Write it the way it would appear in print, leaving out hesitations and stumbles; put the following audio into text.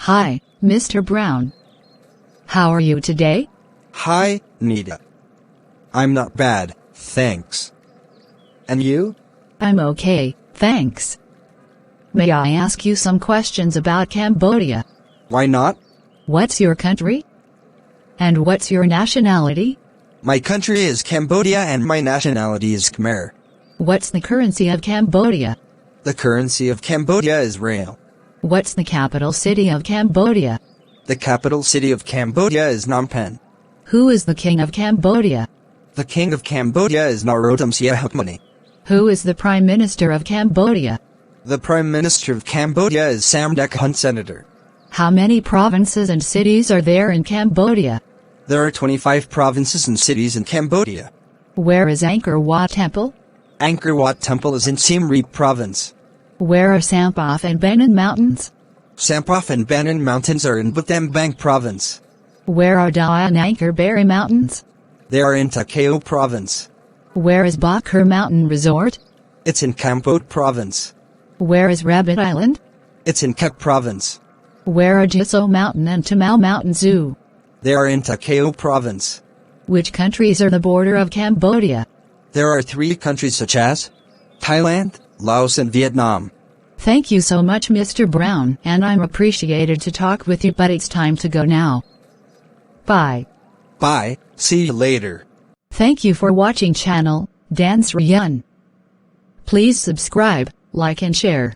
Hi, Mr. Brown. How are you today? Hi, Nita. I'm not bad, thanks. And you? I'm okay, thanks. May I ask you some questions about Cambodia? Why not? What's your country? And what's your nationality? My country is Cambodia and my nationality is Khmer. What's the currency of Cambodia? The currency of Cambodia is Sreyoun. What's the capital city of Cambodia? The capital city of Cambodia is Phnom Penh. Who is the king of Cambodia? The king of Cambodia is Norodom Siehampani. Who is the prime minister of Cambodia? The prime minister of Cambodia is Samdech Hun Senator. How many provinces and cities are there in Cambodia? There are 25 provinces and cities in Cambodia. Where is Angkor Wat Temple? Angkor Wat Temple is in Siem Reap Province. Where are Sampaf and Banan Mountains? Sampaf and Banan Mountains are in Battambang Province. Where are Daya and Angkor Berry Mountains? They are in Takeo Province. Where is Bakur Mountain Resort? It's in Kampot Province. Where is Rabbit Island? It's in Kep Province. Where are Jiso Mountain and Tamau Mountain Zoo? They are in Takeo Province. Which countries are the border of Cambodia? There are 3 countries such as Thailand, Laos and Vietnam. Thank you so much, Mr. Brown, and I'm appreciated to talk with you, but it's time to go now. Bye. Bye, see you later. Thank you for watching channel, Dan Sreyoun. Please subscribe, like and share.